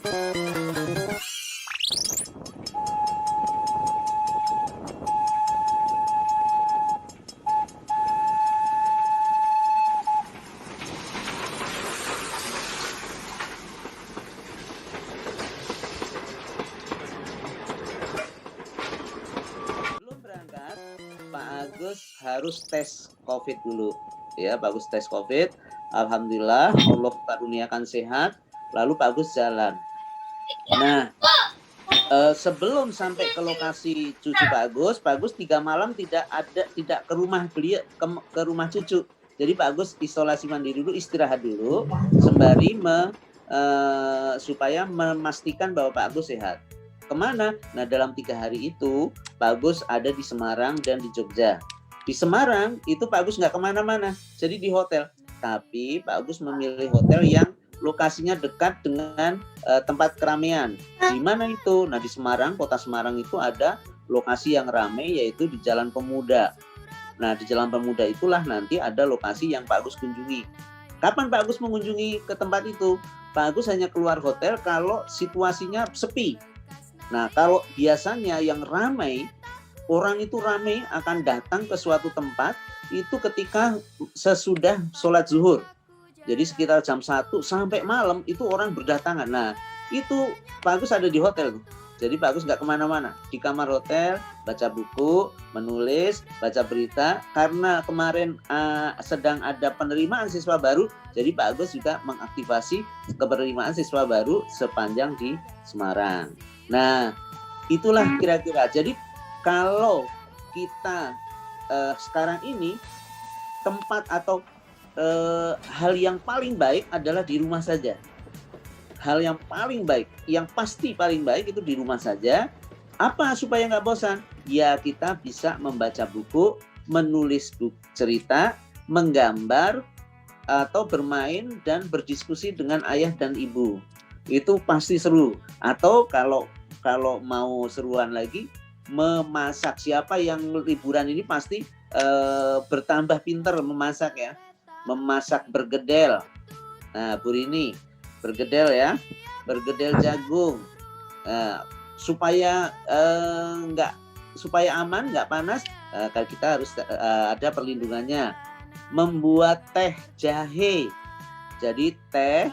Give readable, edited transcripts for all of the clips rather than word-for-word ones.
Sebelum berangkat, Pak Agus harus tes COVID dulu. Ya, Pak Agus tes COVID. Alhamdulillah, Allah karuniakan sehat. Lalu Pak Agus jalan. Nah, sebelum sampai ke lokasi cucu Pak Agus 3 malam tidak ke rumah beliau ke rumah cucu. Jadi Pak Agus isolasi mandiri dulu, istirahat dulu, sembari supaya memastikan bahwa Pak Agus sehat. Kemana? Nah, dalam 3 hari itu Pak Agus ada di Semarang dan di Jogja. Di Semarang itu Pak Agus nggak kemana-mana, jadi di hotel. Tapi Pak Agus memilih hotel yang lokasinya dekat dengan tempat keramaian. Di mana itu? Nah, di Semarang, kota Semarang itu ada lokasi yang ramai, yaitu di Jalan Pemuda. Nah, di Jalan Pemuda itulah nanti ada lokasi yang Pak Agus kunjungi. Kapan Pak Agus mengunjungi ke tempat itu? Pak Agus hanya keluar hotel kalau situasinya sepi. Nah, kalau biasanya yang ramai, orang itu ramai akan datang ke suatu tempat itu ketika sesudah sholat zuhur. Jadi sekitar jam 1 sampai malam itu orang berdatangan. Nah, itu Pak Agus ada di hotel. Jadi Pak Agus nggak kemana-mana. Di kamar hotel, baca buku, menulis, baca berita. Karena kemarin sedang ada penerimaan siswa baru, jadi Pak Agus juga mengaktifasi penerimaan siswa baru sepanjang di Semarang. Nah, itulah kira-kira. Jadi kalau kita sekarang ini tempat atau hal yang paling baik adalah di rumah saja. Hal yang paling baik, yang pasti paling baik itu di rumah saja. Apa supaya nggak bosan? Ya, kita bisa membaca buku, menulis buku cerita, menggambar, atau bermain dan berdiskusi dengan ayah dan ibu. Itu pasti seru. Atau kalau mau seruan lagi, memasak. Siapa yang liburan ini pasti bertambah pintar memasak ya. Memasak bergedel. Nah, Bu Rini, bergedel ya, bergedel jagung. Supaya supaya aman, nggak panas, kita harus ada perlindungannya. Membuat teh jahe. Jadi teh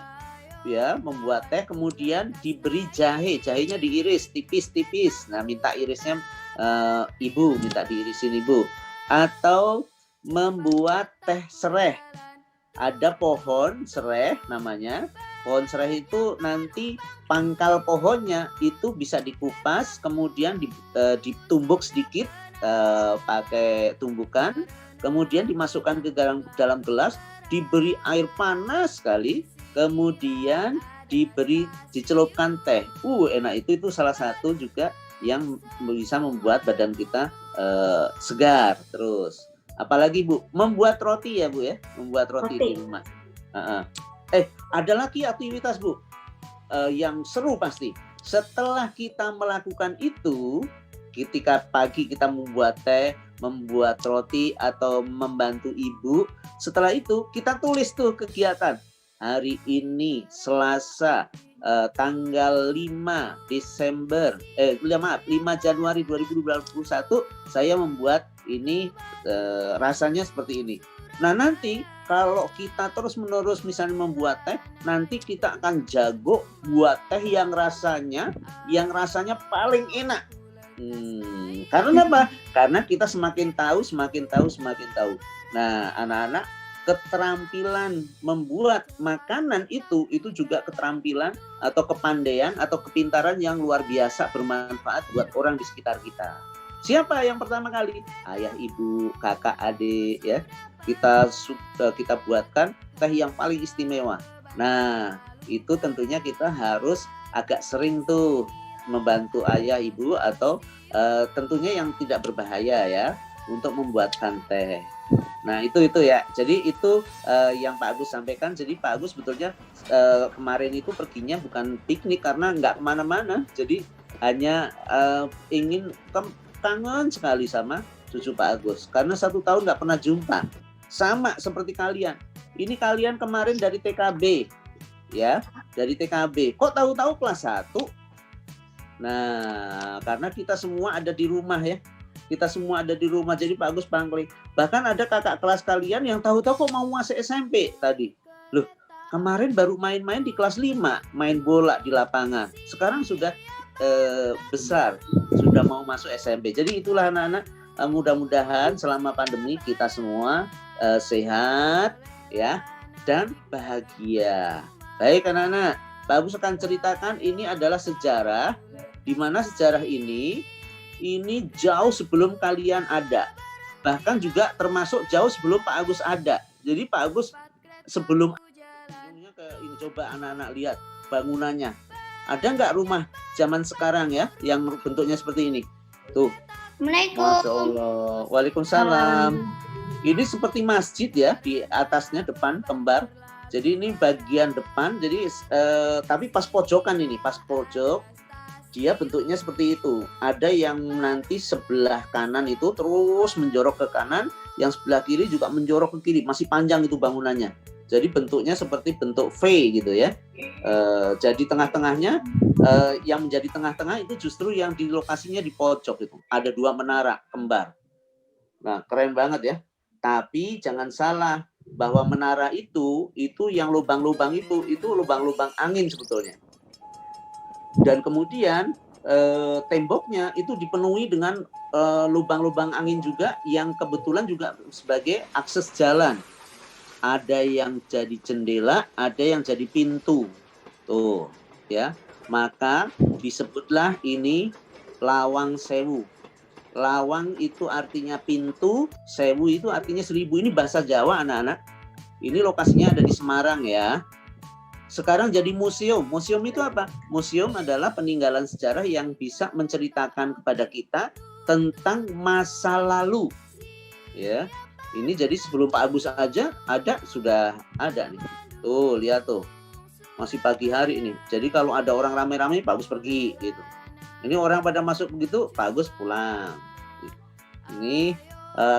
ya, membuat teh kemudian diberi jahe, jahenya diiris tipis-tipis. Nah, minta irisnya ibu, minta diirisin ibu. Atau membuat teh sereh. Ada pohon sereh namanya. Pohon sereh itu nanti pangkal pohonnya itu bisa dikupas, kemudian ditumbuk sedikit pakai tumbukan, kemudian dimasukkan ke dalam gelas, diberi air panas sekali, kemudian dicelupkan teh. Enak. Itu salah satu juga yang bisa membuat badan kita segar. Terus apalagi Bu, membuat roti ya Bu ya, membuat roti di rumah. Ada lagi aktivitas Bu yang seru pasti. Setelah kita melakukan itu, ketika pagi kita membuat teh, membuat roti atau membantu ibu, setelah itu kita tulis tuh kegiatan. Hari ini Selasa tanggal 5 Januari 2021 saya membuat ini, rasanya seperti ini. Nah, nanti kalau kita terus-menerus misalnya membuat teh, nanti kita akan jago buat teh yang rasanya paling enak. Karena apa? Karena kita semakin tahu. Nah, anak-anak, keterampilan membuat makanan itu juga keterampilan atau kepandaian atau kepintaran yang luar biasa, bermanfaat buat orang di sekitar kita. Siapa yang pertama kali? Ayah, ibu, kakak, adik ya. Kita buatkan teh yang paling istimewa. Nah, itu tentunya kita harus agak sering tuh membantu ayah, ibu, atau tentunya yang tidak berbahaya ya untuk membuatkan teh. Nah, itu ya. Jadi itu yang Pak Agus sampaikan. Jadi Pak Agus sebetulnya kemarin itu perginya bukan piknik karena nggak kemana-mana. Jadi hanya ingin kangen sekali sama cucu Pak Agus. Karena 1 tahun nggak pernah jumpa. Sama seperti kalian. Ini kalian kemarin dari TKB, ya. dari TKB. Kok tahu-tahu kelas 1? Nah, karena kita semua ada di rumah ya. Kita semua ada di rumah, jadi Pak Agus pangkling. Bahkan ada kakak kelas kalian yang tahu-tahu kok mau masuk SMP tadi. Loh, kemarin baru main-main di kelas 5, main bola di lapangan. Sekarang sudah besar, sudah mau masuk SMP. Jadi itulah anak-anak, mudah-mudahan selama pandemi kita semua sehat ya dan bahagia. Baik anak-anak, Pak Agus akan ceritakan ini adalah sejarah, di mana sejarah ini jauh sebelum kalian ada. Bahkan juga termasuk jauh sebelum Pak Agus ada. Jadi Pak Agus sebelum ini, coba anak-anak lihat bangunannya. Ada nggak rumah zaman sekarang ya yang bentuknya seperti ini? Tuh. Masya Allah. Waalaikumsalam. Ini seperti masjid ya, di atasnya depan kembar. Jadi ini bagian depan. Jadi tapi pas pojokan ini, pas pojok dia bentuknya seperti itu. Ada yang nanti sebelah kanan itu terus menjorok ke kanan, yang sebelah kiri juga menjorok ke kiri. Masih panjang itu bangunannya. Jadi bentuknya seperti bentuk V gitu ya. Jadi tengah-tengahnya, yang menjadi tengah-tengah itu justru yang di lokasinya di pojok itu. Ada 2 menara kembar. Nah, keren banget ya. Tapi jangan salah bahwa menara itu yang lubang-lubang itu lubang-lubang angin sebetulnya. Dan kemudian temboknya itu dipenuhi dengan lubang-lubang angin juga yang kebetulan juga sebagai akses jalan. Ada yang jadi jendela, ada yang jadi pintu. Tuh, ya. Maka disebutlah ini Lawang Sewu. Lawang itu artinya pintu, sewu itu artinya 1000. Ini bahasa Jawa anak-anak. Ini lokasinya ada di Semarang ya. Sekarang jadi museum. Museum itu apa? Museum adalah peninggalan sejarah yang bisa menceritakan kepada kita tentang masa lalu. Ya. Ini jadi sebelum Pak Agus aja ada, sudah ada nih. Tuh, lihat tuh. Masih pagi hari ini. Jadi kalau ada orang rame-rame Pak Agus pergi gitu. Ini orang pada masuk begitu, Pak Agus pulang. Ini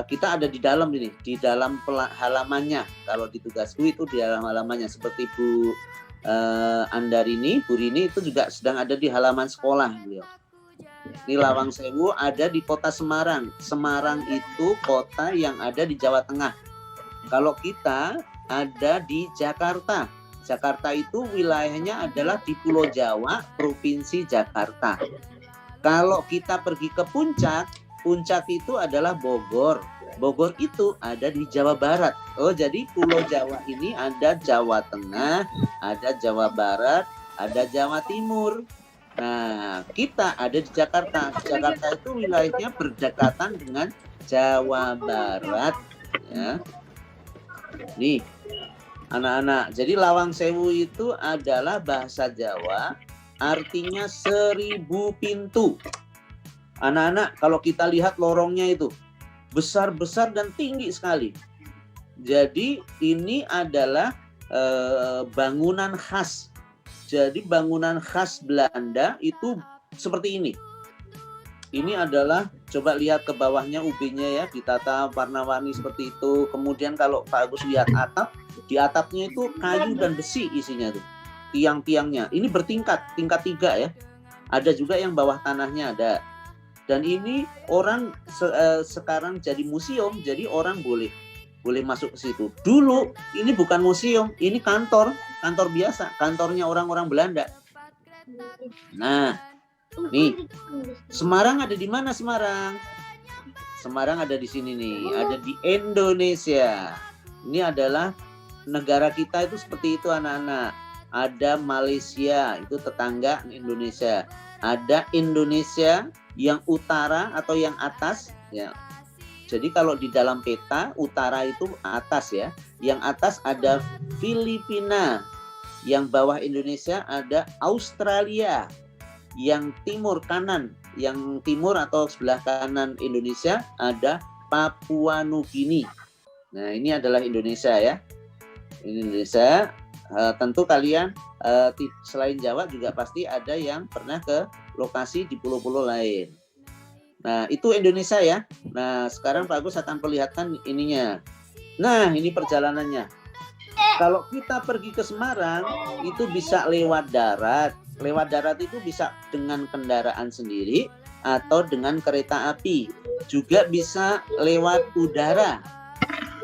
kita ada di dalam ini, di dalam halamannya. Kalau di tugasku itu di dalam halamannya, seperti Bu Andarini, Bu Rini itu juga sedang ada di halaman sekolah beliau. Ini Lawang Sewu ada di kota Semarang. Semarang itu kota yang ada di Jawa Tengah. Kalau kita ada di Jakarta. Jakarta itu wilayahnya adalah di Pulau Jawa, Provinsi Jakarta. Kalau kita pergi ke puncak, puncak itu adalah Bogor. Bogor itu ada di Jawa Barat. Oh, jadi Pulau Jawa ini ada Jawa Tengah, ada Jawa Barat, ada Jawa Timur. Nah, kita ada di Jakarta. Jakarta itu wilayahnya berdekatan dengan Jawa Barat. Ya. Nih, anak-anak. Jadi Lawang Sewu itu adalah bahasa Jawa, artinya 1000 pintu. Anak-anak, kalau kita lihat lorongnya itu besar-besar dan tinggi sekali. Jadi ini adalah bangunan khas. Jadi bangunan khas Belanda itu seperti ini. Ini adalah, coba lihat ke bawahnya UB-nya ya, ditata warna-warni seperti itu. Kemudian kalau Pak Agus lihat atap, di atapnya itu kayu dan besi isinya tuh. Tiang-tiangnya. Ini bertingkat, tingkat 3 ya. Ada juga yang bawah tanahnya ada. Dan ini orang sekarang jadi museum, jadi orang boleh masuk ke situ. Dulu ini bukan museum, ini kantor biasa, kantornya orang-orang Belanda. Nah, nih Semarang ada di mana Semarang? Semarang ada di sini nih, ada di Indonesia. Ini adalah negara kita itu seperti itu anak-anak. Ada Malaysia, itu tetangga Indonesia. Ada Indonesia yang utara atau yang atas ya. Jadi kalau di dalam peta utara itu atas ya. Yang atas ada Filipina. Yang bawah Indonesia ada Australia. Yang timur kanan, yang timur atau sebelah kanan Indonesia ada Papua Nugini. Nah, ini adalah Indonesia ya. Indonesia. Tentu kalian selain Jawa juga pasti ada yang pernah ke lokasi di pulau-pulau lain. Nah, itu Indonesia ya. Nah, sekarang Pak Agus akan perlihatkan ininya. Nah, ini perjalanannya. Kalau kita pergi ke Semarang itu bisa lewat darat. Lewat darat itu bisa dengan kendaraan sendiri atau dengan kereta api. Juga bisa lewat udara.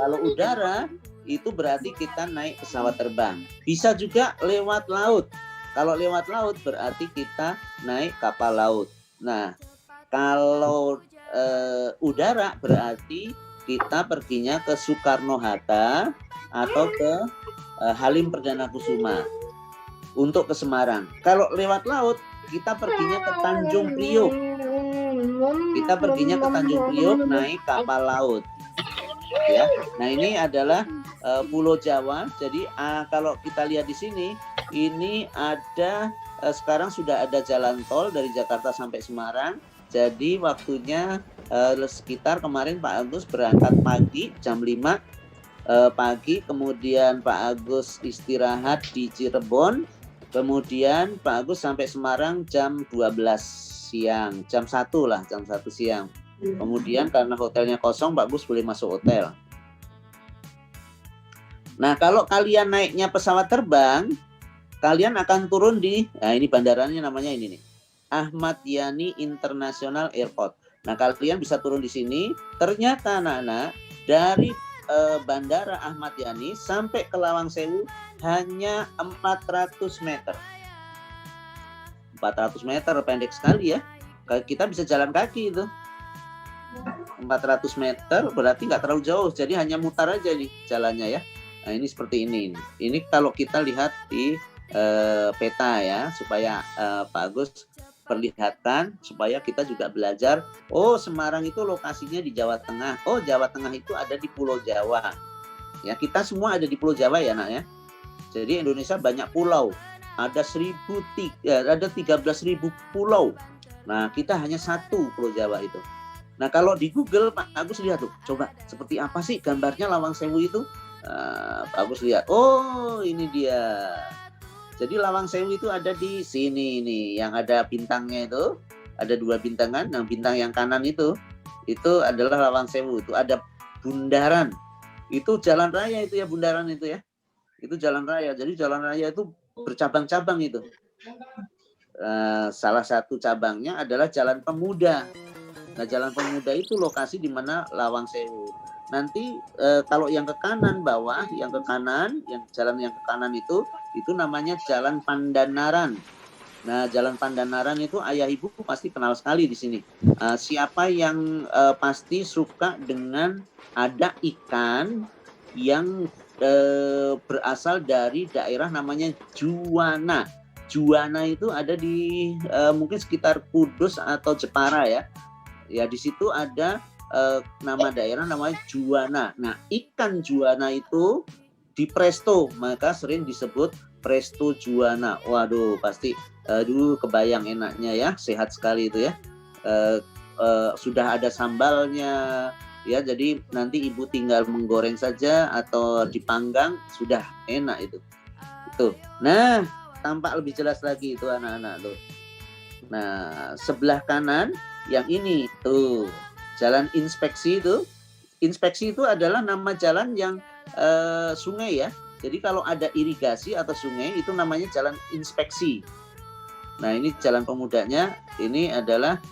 Kalau udara itu berarti kita naik pesawat terbang. Bisa juga lewat laut. Kalau lewat laut berarti kita naik kapal laut. Nah, kalau udara berarti kita perginya ke Soekarno-Hatta atau ke Halim Perdana Kusuma untuk ke Semarang. Kalau lewat laut kita perginya ke Tanjung Priok. Kita perginya ke Tanjung Priok naik kapal laut. Ya. Nah, ini adalah Pulau Jawa. Jadi kalau kita lihat di sini, ini ada sekarang sudah ada jalan tol dari Jakarta sampai Semarang. Jadi waktunya sekitar kemarin Pak Agus berangkat pagi jam 5 pagi, kemudian Pak Agus istirahat di Cirebon, kemudian Pak Agus sampai Semarang jam 12 siang, jam 1 lah, jam 1 siang. Kemudian karena hotelnya kosong, Pak Agus boleh masuk hotel. Nah, kalau kalian naiknya pesawat terbang, kalian akan turun di, nah ini bandaranya namanya ini nih, Ahmad Yani International Airport. Nah, kalian bisa turun di sini. Ternyata anak-anak dari Bandara Ahmad Yani sampai ke Lawang Sewu hanya 400 meter. 400 meter pendek sekali ya. Kita bisa jalan kaki itu. 400 meter berarti nggak terlalu jauh. Jadi hanya mutar aja nih jalannya ya. Nah, ini seperti ini. Ini kalau kita lihat di peta ya, supaya Pak Agus perlihatkan supaya kita juga belajar. Oh, Semarang itu lokasinya di Jawa Tengah. Oh, Jawa Tengah itu ada di Pulau Jawa. Ya, kita semua ada di Pulau Jawa ya, Nak ya. Jadi Indonesia banyak pulau. Ada 13.000 pulau. Nah, kita hanya satu Pulau Jawa itu. Nah, kalau di Google Pak Agus lihat tuh, coba seperti apa sih gambarnya Lawang Sewu itu? Pak Agus lihat. Oh, ini dia. Jadi Lawang Sewu itu ada di sini nih, yang ada bintangnya itu, ada 2 bintangan. Yang bintang yang kanan itu adalah Lawang Sewu. Itu ada bundaran. Itu jalan raya itu ya, bundaran itu ya. Itu jalan raya. Jadi jalan raya itu bercabang-cabang itu. Salah satu cabangnya adalah Jalan Pemuda. Nah, Jalan Pemuda itu lokasi di mana Lawang Sewu. Nanti kalau yang ke kanan bawah, yang ke kanan, yang jalan yang ke kanan itu namanya Jalan Pandanaran. Nah, Jalan Pandanaran itu ayah ibu pasti kenal sekali di sini. Siapa yang pasti suka dengan ada ikan yang berasal dari daerah namanya Juwana. Juwana itu ada di mungkin sekitar Kudus atau Jepara ya. Ya, di situ ada nama daerah namanya Juwana. Nah, ikan Juwana itu di presto, maka sering disebut presto Juwana. Waduh, pasti dulu kebayang enaknya ya, sehat sekali itu ya. Sudah ada sambalnya ya, jadi nanti ibu tinggal menggoreng saja atau dipanggang, sudah enak itu. Nah, tampak lebih jelas lagi itu anak-anak tuh. Nah, sebelah kanan yang ini tuh Jalan Inspeksi itu. Inspeksi itu adalah nama jalan yang sungai ya. Jadi kalau ada irigasi atau sungai itu namanya Jalan Inspeksi. Nah, ini Jalan Pemudanya. Ini adalah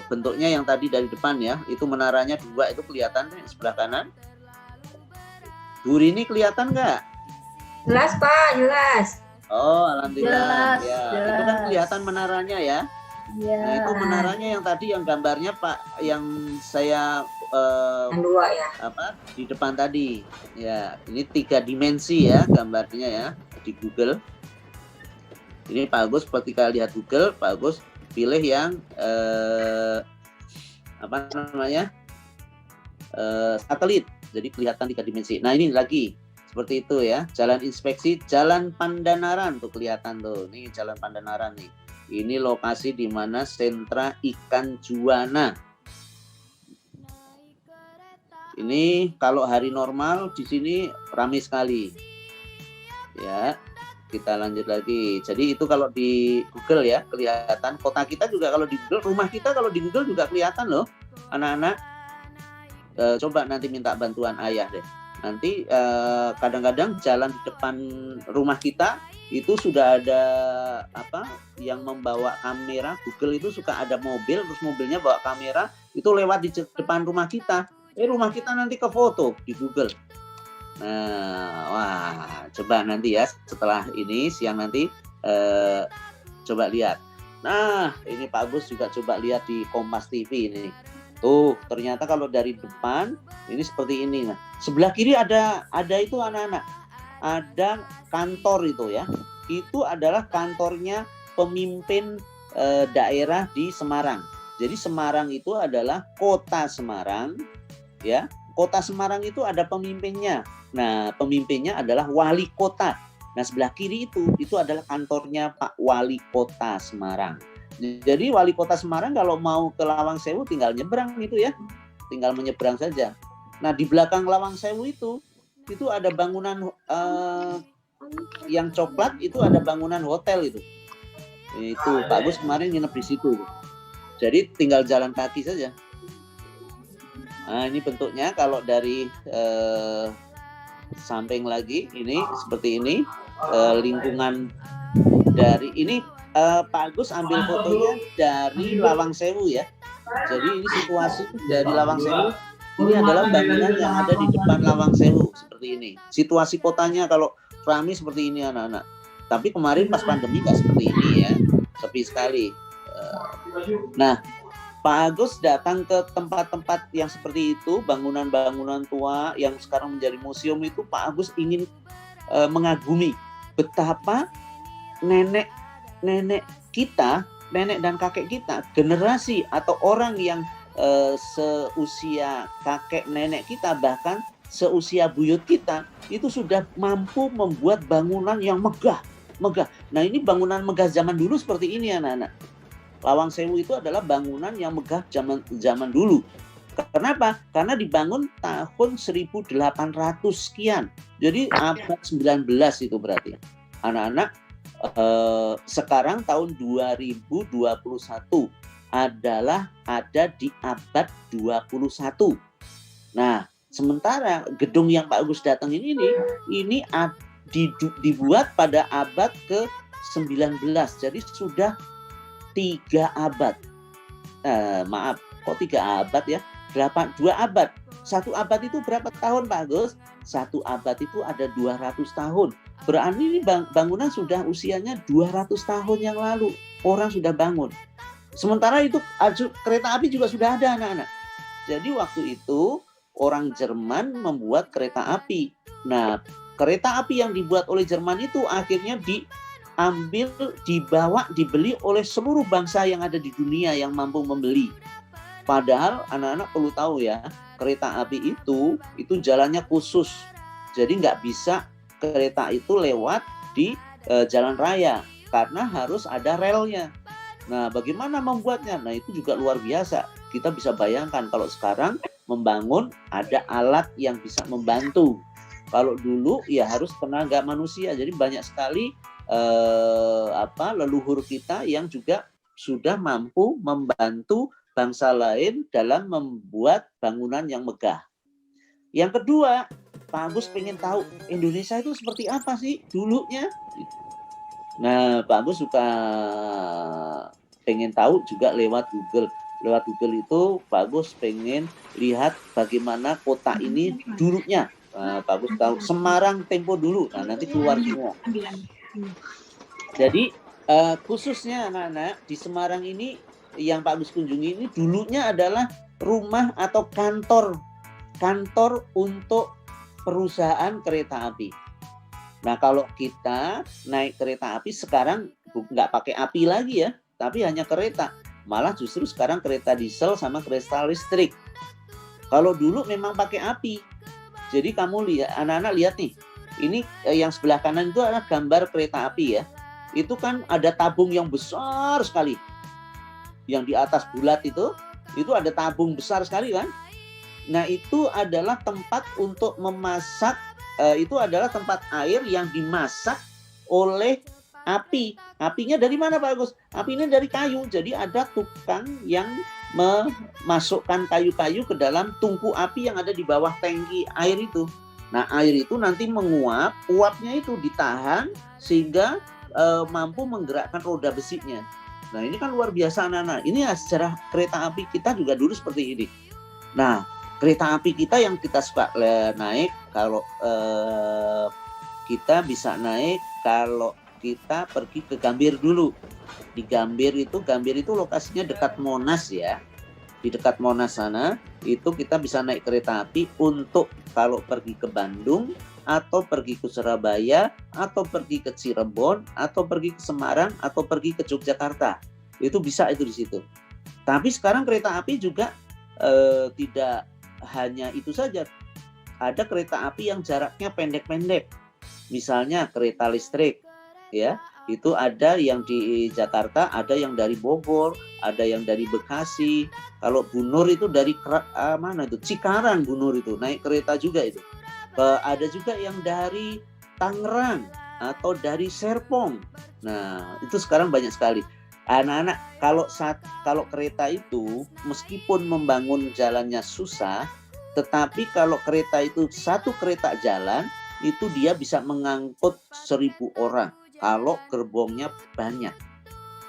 bentuknya yang tadi dari depan ya. Itu menaranya 2 itu kelihatan sebelah kanan. Bu Rini kelihatan nggak? Jelas Pak, jelas. Oh, alhamdulillah. Jelas, ya, jelas. itu kan kelihatan menaranya ya. Ya. Nah, itu menaranya yang tadi yang gambarnya Pak, yang saya Dua ya. di depan tadi. Ya, ini 3 dimensi ya gambarnya ya di Google. Ini Pak Agus ketika lihat Google, Pak Agus pilih yang satelit. Jadi kelihatan 3 dimensi. Nah, ini lagi seperti itu ya. Jalan Inspeksi, Jalan Pandanaran tuh kelihatan tuh. Ini Jalan Pandanaran nih. Ini lokasi di mana sentra ikan Juwana. Ini kalau hari normal di sini ramai sekali. Ya, kita lanjut lagi. Jadi itu kalau di Google ya kelihatan. Kota kita juga kalau di Google, rumah kita kalau di Google juga kelihatan loh, anak-anak. Coba nanti minta bantuan ayah deh. Nanti kadang-kadang jalan di depan rumah kita itu sudah ada yang membawa kamera. Google itu suka ada mobil, terus mobilnya bawa kamera, itu lewat di depan rumah kita. Rumah kita nanti ke foto di Google. Nah, coba nanti ya setelah ini siang nanti coba lihat. Nah, ini Pak Agus juga coba lihat di Kompas TV ini. Tuh, ternyata kalau dari depan ini seperti ini. Nah, sebelah kiri ada itu anak-anak. Ada kantor itu ya. Itu adalah kantornya pemimpin daerah di Semarang. Jadi Semarang itu adalah kota Semarang, ya. Kota Semarang itu ada pemimpinnya. Nah, pemimpinnya adalah wali kota. Nah, sebelah kiri itu adalah kantornya Pak Wali Kota Semarang. Jadi wali kota Semarang kalau mau ke Lawang Sewu tinggal nyebrang itu ya. Tinggal menyeberang saja. Nah, di belakang Lawang Sewu itu ada bangunan yang coklat, itu ada bangunan hotel itu. Itu Pak Agus kemarin nginep di situ. Jadi tinggal jalan kaki saja. Nah, ini bentuknya kalau dari samping lagi ini seperti ini, lingkungan dari ini Pak Agus ambil fotonya dari Lawang Sewu ya. Jadi ini situasi dari Lawang Sewu. Ini adalah bangunan yang ada di depan Lawang Sewu seperti ini. Situasi kotanya kalau ramai seperti ini anak-anak. Tapi kemarin pas pandemi nggak seperti ini ya, sepi sekali. Nah, Pak Agus datang ke tempat-tempat yang seperti itu, bangunan-bangunan tua yang sekarang menjadi museum itu, Pak Agus ingin mengagumi betapa nenek kita, nenek dan kakek kita, generasi atau orang yang seusia kakek nenek kita, bahkan seusia buyut kita, itu sudah mampu membuat bangunan yang megah. Nah, ini bangunan megah zaman dulu seperti ini anak-anak. Lawang Sewu itu adalah bangunan yang megah zaman dulu. Kenapa? Karena dibangun tahun 1800 sekian. Jadi abad 19 itu berarti. Anak-anak, sekarang tahun 2021 adalah ada di abad 21. Nah, sementara gedung yang Pak Agus datang ini dibuat pada abad ke-19. Jadi sudah 3 abad. Maaf, kok 3 abad ya? 2 abad. 1 abad itu berapa tahun Pak Agus? 1 abad itu ada 200 tahun. Berarti ini bangunan sudah usianya 200 tahun yang lalu. Orang sudah bangun. Sementara itu kereta api juga sudah ada anak-anak. Jadi waktu itu orang Jerman membuat kereta api. Nah, kereta api yang dibuat oleh Jerman itu akhirnya dibawa, dibeli oleh seluruh bangsa yang ada di dunia yang mampu membeli. Padahal anak-anak perlu tahu ya, kereta api itu jalannya khusus. Jadi nggak bisa kereta itu lewat di jalan raya karena harus ada relnya. Nah, bagaimana membuatnya? Nah, itu juga luar biasa. Kita bisa bayangkan kalau sekarang membangun ada alat yang bisa membantu. Kalau dulu ya harus tenaga manusia. Jadi banyak sekali leluhur kita yang juga sudah mampu membantu bangsa lain dalam membuat bangunan yang megah. Yang kedua, Pak Agus pengen tahu Indonesia itu seperti apa sih dulunya. Nah, Pak Agus suka pengen tahu juga lewat Google. Lewat Google itu Pak Agus pengen lihat bagaimana kota ini dulunya. Nah, Pak Agus tahu Semarang tempo dulu. Nah, nanti keluar semua. Jadi khususnya anak-anak di Semarang ini yang Pak Agus kunjungi ini dulunya adalah rumah atau kantor untuk perusahaan kereta api. Nah, kalau kita naik kereta api sekarang nggak pakai api lagi ya, tapi hanya kereta. Malah justru sekarang kereta diesel sama kereta listrik. Kalau dulu memang pakai api. Jadi kamu lihat, anak-anak lihat nih, ini yang sebelah kanan itu adalah gambar kereta api ya. Itu kan ada tabung yang besar sekali. Yang di atas bulat itu ada tabung besar sekali kan. Nah, itu adalah tempat untuk memasak. Itu adalah tempat air yang dimasak oleh api. Apinya dari mana Pak Agus? Apinya dari kayu. Jadi ada tukang yang memasukkan kayu-kayu ke dalam tungku api yang ada di bawah tangki air itu. Nah, air itu nanti menguap, uapnya itu ditahan sehingga mampu menggerakkan roda besinya. Nah, ini kan luar biasa anak-anak. Ini ya sejarah kereta api kita juga dulu seperti ini. Nah, kereta api kita yang kita suka naik, kalau kita bisa naik kalau kita pergi ke Gambir dulu. Di Gambir itu lokasinya dekat Monas ya. Di dekat Monas sana itu kita bisa naik kereta api untuk kalau pergi ke Bandung atau pergi ke Surabaya atau pergi ke Cirebon atau pergi ke Semarang atau pergi ke Yogyakarta. Itu bisa itu di situ. Tapi sekarang kereta api juga tidak hanya itu saja. Ada kereta api yang jaraknya pendek-pendek. Misalnya kereta listrik ya. Itu ada yang di Jakarta, ada yang dari Bogor, ada yang dari Bekasi. Kalau Bu Nur itu dari mana itu? Cikarang Bu Nur itu naik kereta juga itu. Ada juga yang dari Tangerang atau dari Serpong. Nah, itu sekarang banyak sekali. Anak-anak, kalau kereta itu meskipun membangun jalannya susah, tetapi kalau kereta itu satu kereta jalan itu dia bisa mengangkut 1.000 orang. Kalau gerbongnya banyak,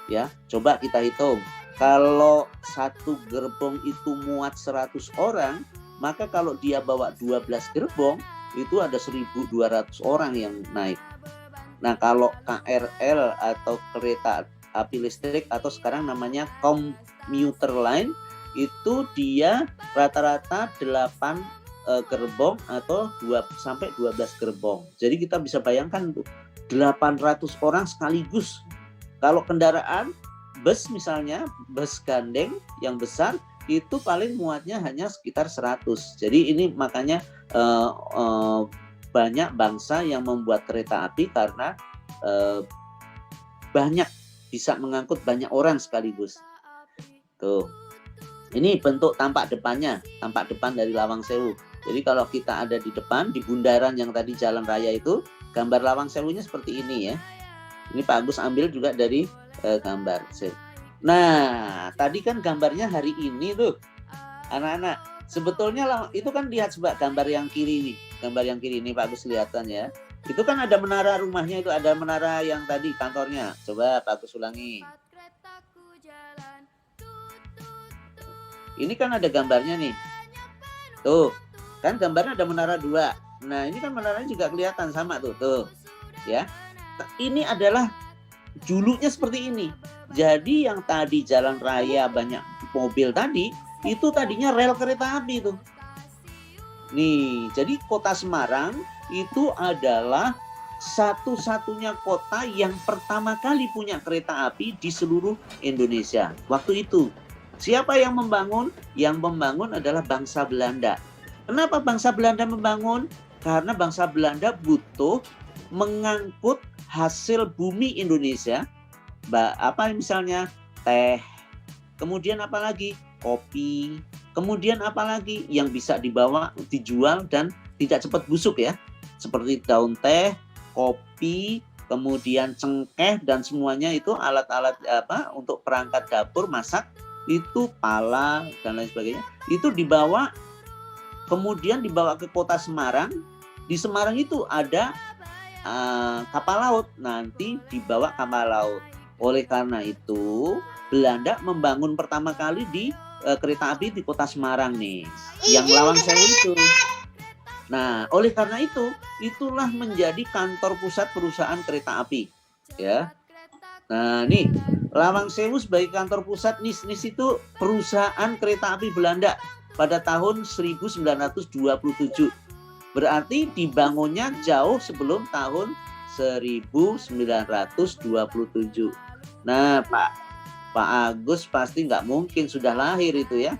ya coba kita hitung. Kalau satu gerbong itu muat 100 orang, maka kalau dia bawa 12 gerbong, itu ada 1.200 orang yang naik. Nah, kalau KRL atau kereta api listrik atau sekarang namanya commuter line, itu dia rata-rata 8 gerbong atau 2 sampai 12 gerbong. Jadi kita bisa bayangkan tuh 800 orang sekaligus. Kalau kendaraan bus misalnya, bus gandeng yang besar itu paling muatnya hanya sekitar 100. Jadi ini makanya banyak bangsa yang membuat kereta api karena banyak bisa mengangkut banyak orang sekaligus. Tuh. Ini bentuk tampak depannya, tampak depan dari Lawang Sewu. Jadi kalau kita ada di depan, di bundaran yang tadi jalan raya itu, gambar Lawang Sewunya seperti ini ya. Ini Pak Agus ambil juga dari gambar. Nah, tadi kan gambarnya hari ini tuh, anak-anak. Sebetulnya itu kan lihat coba gambar yang kiri nih. Gambar yang kiri ini Pak Agus lihatkan ya. Itu kan ada menara rumahnya itu, ada menara yang tadi kantornya. Coba Pak Agus ulangi. Ini kan ada gambarnya nih. Tuh, kan gambarnya ada menara 2. Nah, ini kan menaranya juga kelihatan sama tuh. Ya. Ini adalah dulunya seperti ini. Jadi yang tadi jalan raya banyak mobil tadi, itu tadinya rel kereta api tuh. Nih, jadi kota Semarang itu adalah satu-satunya kota yang pertama kali punya kereta api di seluruh Indonesia. Waktu itu, siapa yang membangun? Yang membangun adalah bangsa Belanda. Kenapa bangsa Belanda membangun? Karena bangsa Belanda butuh mengangkut hasil bumi Indonesia, apa misalnya teh, kemudian apa lagi kopi, kemudian apa lagi yang bisa dibawa, dijual dan tidak cepat busuk ya, seperti daun teh, kopi, kemudian cengkeh dan semuanya itu alat-alat apa untuk perangkat dapur masak, itu pala dan lain sebagainya, itu dibawa, kemudian dibawa ke kota Semarang. Di Semarang itu ada kapal laut, nanti dibawa kapal laut. Oleh karena itu Belanda membangun pertama kali di kereta api di kota Semarang nih, yang Lawang Sewu itu. Nah, oleh karena itu itulah menjadi kantor pusat perusahaan kereta api ya. Nah, nih Lawang Sewu sebagai kantor pusat NIS itu perusahaan kereta api Belanda pada tahun 1927. Berarti dibangunnya jauh sebelum tahun 1927. Nah, Pak Agus pasti nggak mungkin sudah lahir itu ya.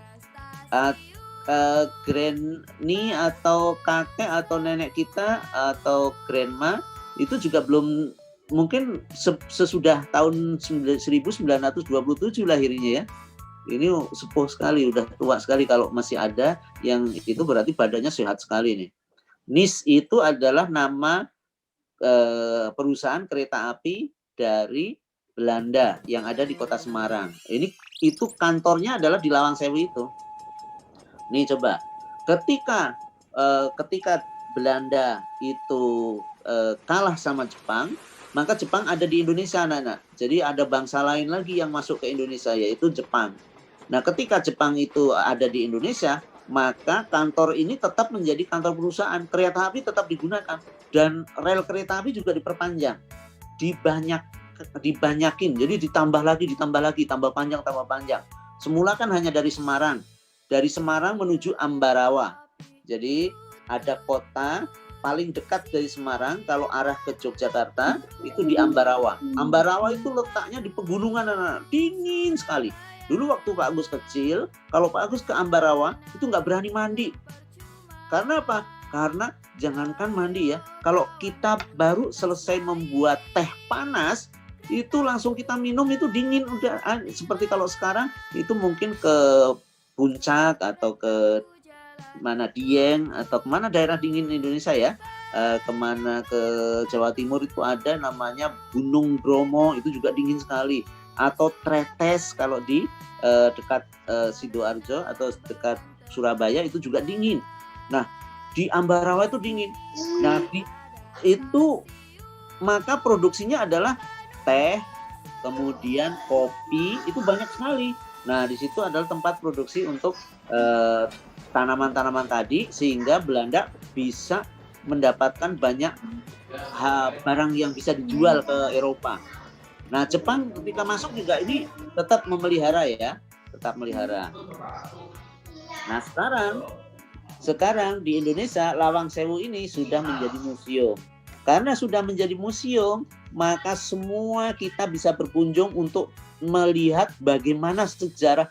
Granny atau kakek atau nenek kita atau grandma itu juga belum mungkin sesudah tahun 1927 lahirnya ya. Ini sepuh sekali, udah tua sekali kalau masih ada yang itu berarti badannya sehat sekali nih. NIS itu adalah nama perusahaan kereta api dari Belanda yang ada di kota Semarang. Itu kantornya adalah di Lawang Sewu itu. Nih coba, ketika Belanda itu kalah sama Jepang, maka Jepang ada di Indonesia, anak-anak. Jadi ada bangsa lain lagi yang masuk ke Indonesia, yaitu Jepang. Nah, ketika Jepang itu ada di Indonesia, maka kantor ini tetap menjadi kantor perusahaan. Kereta api tetap digunakan dan rel kereta api juga diperpanjang, dibanyakin. Jadi ditambah lagi, tambah panjang. Semula kan hanya dari Semarang menuju Ambarawa. Jadi ada kota paling dekat dari Semarang kalau arah ke Yogyakarta itu di Ambarawa. Ambarawa itu letaknya di pegunungan, anak-anak. Dingin sekali. Dulu waktu Pak Agus kecil, kalau Pak Agus ke Ambarawa itu nggak berani mandi. Karena apa? Karena jangankan mandi ya, kalau kita baru selesai membuat teh panas, itu langsung kita minum itu dingin. Udah seperti kalau sekarang itu mungkin ke Puncak atau ke mana Dieng atau kemana daerah dingin Indonesia ya, kemana ke Jawa Timur itu ada namanya Gunung Bromo, itu juga dingin sekali. Atau Tretes kalau di dekat Sidoarjo atau dekat Surabaya itu juga dingin. Nah, di Ambarawa itu dingin. Nah, itu maka produksinya adalah teh, kemudian kopi, itu banyak sekali. Nah, di situ adalah tempat produksi untuk tanaman-tanaman tadi, sehingga Belanda bisa mendapatkan banyak barang yang bisa dijual ke Eropa. Nah, Jepang ketika masuk juga ini tetap memelihara ya, Nah, sekarang di Indonesia Lawang Sewu ini sudah menjadi museum. Karena sudah menjadi museum, maka semua kita bisa berkunjung untuk melihat bagaimana sejarah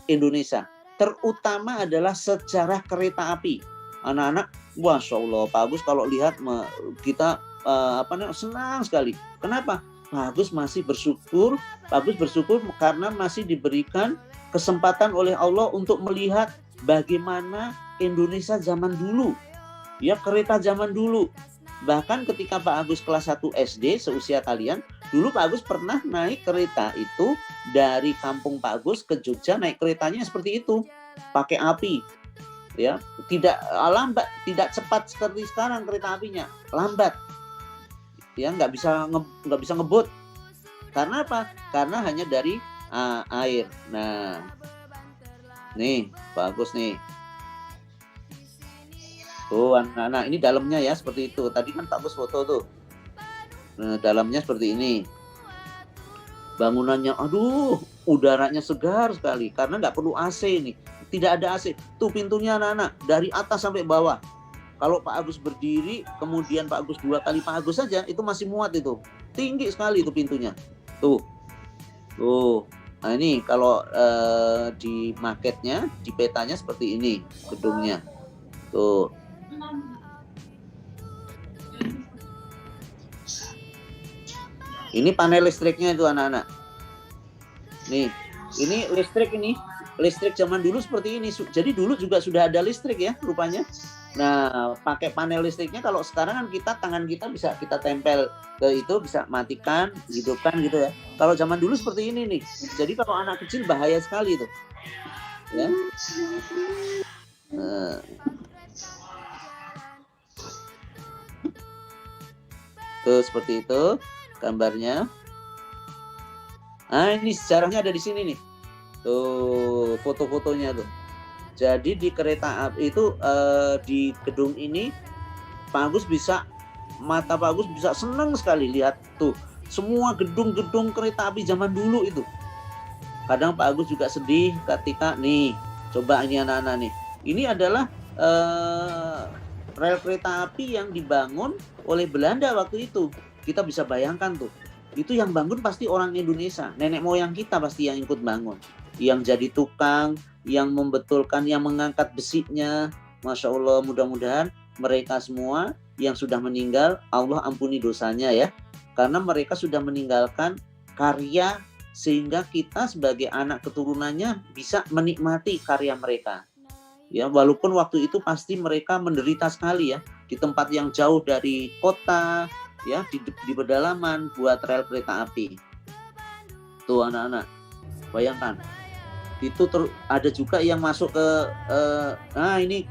Indonesia. Terutama adalah sejarah kereta api. Anak-anak, Masya Allah, Pak Agus kalau lihat kita senang sekali. Kenapa? Pak Agus bersyukur karena masih diberikan kesempatan oleh Allah untuk melihat bagaimana Indonesia zaman dulu. Ya, kereta zaman dulu. Bahkan ketika Pak Agus kelas 1 SD seusia kalian, dulu Pak Agus pernah naik kereta itu dari kampung Pak Agus ke Jogja, naik keretanya seperti itu, pakai api. Ya, tidak lambat, tidak cepat seperti sekarang kereta apinya, lambat. Ya, nggak bisa ngebut. Karena apa? Karena hanya dari air. Nah, nih Pak Agus nih. Tuh anak-anak, ini dalamnya ya seperti itu. Tadi kan Pak Agus foto tuh. Nah, dalamnya seperti ini. Bangunannya, aduh, udaranya segar sekali karena nggak perlu AC nih. Tidak ada AC. Tuh pintunya anak-anak, dari atas sampai bawah. Kalau Pak Agus berdiri, kemudian Pak Agus 2 kali Pak Agus saja, itu masih muat itu. Tinggi sekali itu pintunya. Tuh. Nah ini kalau di marketnya, di petanya seperti ini gedungnya. Tuh. Ini panel listriknya itu anak-anak. Nih, ini listrik zaman dulu seperti ini. Jadi dulu juga sudah ada listrik ya rupanya. Nah, pakai panel listriknya. Kalau sekarang kan tangan kita bisa kita tempel ke itu, bisa matikan, hidupkan gitu ya. Kalau zaman dulu seperti ini nih. Jadi kalau anak kecil bahaya sekali itu. Ya. Tuh seperti itu gambarnya. Nah, ini sejarahnya ada di sini nih. Tuh foto-fotonya tuh. Jadi di kereta api itu di gedung ini mata Pak Agus bisa senang sekali lihat tuh semua gedung-gedung kereta api zaman dulu itu. Kadang Pak Agus juga sedih ketika nih, coba ini anak-anak nih. Ini adalah rel kereta api yang dibangun oleh Belanda waktu itu. Kita bisa bayangkan tuh. Itu yang bangun pasti orang Indonesia. Nenek moyang kita pasti yang ikut bangun. Yang jadi tukang, yang membetulkan, yang mengangkat besinya. Masya Allah, mudah-mudahan mereka semua yang sudah meninggal, Allah ampuni dosanya ya. Karena mereka sudah meninggalkan karya sehingga kita sebagai anak keturunannya bisa menikmati karya mereka. Ya, walaupun waktu itu pasti mereka menderita sekali ya, di tempat yang jauh dari kota, ya, di pedalaman buat rel kereta api. Tuh anak-anak, bayangkan. Itu ada juga yang masuk ke nah ini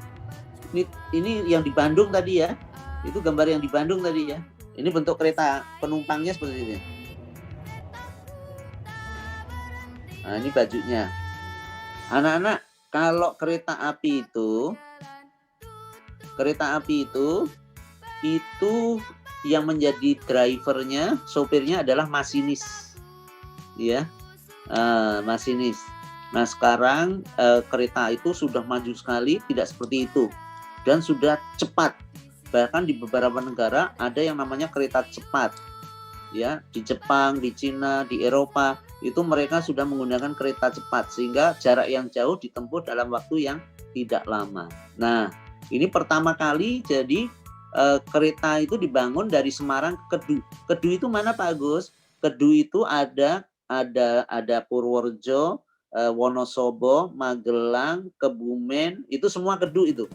Ini yang di Bandung tadi ya. Itu gambar yang di Bandung tadi ya. Ini bentuk kereta penumpangnya seperti ini. Nah, ini bajunya. Anak-anak, kalau kereta api itu yang menjadi drivernya, sopirnya adalah masinis. Ya. Masinis. Nah, sekarang kereta itu sudah maju sekali, tidak seperti itu. Dan sudah cepat. Bahkan di beberapa negara ada yang namanya kereta cepat. Ya, di Jepang, di Cina, di Eropa itu mereka sudah menggunakan kereta cepat sehingga jarak yang jauh ditempuh dalam waktu yang tidak lama. Nah, ini pertama kali jadi kereta itu dibangun dari Semarang ke Kedu. Kedu itu mana Pak Agus? Kedu itu ada Purworejo, Wonosobo, Magelang, Kebumen, itu semua Kedu itu.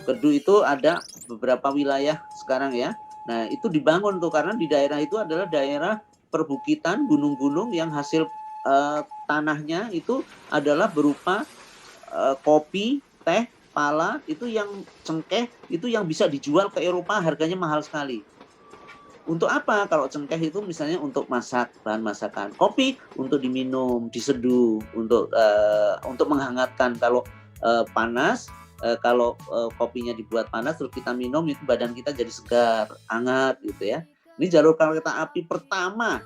Kedu itu ada beberapa wilayah sekarang ya. Nah, itu dibangun tuh karena di daerah itu adalah daerah perbukitan, gunung-gunung yang hasil tanahnya itu adalah berupa kopi, teh, pala, itu yang cengkeh, itu yang bisa dijual ke Eropa harganya mahal sekali. Untuk apa? Kalau cengkeh itu misalnya untuk masak, bahan masakan. Kopi untuk diminum, diseduh, untuk menghangatkan. Kalau panas, kalau kopinya dibuat panas terus kita minum, itu badan kita jadi segar, hangat gitu ya. Ini jalur kereta api pertama.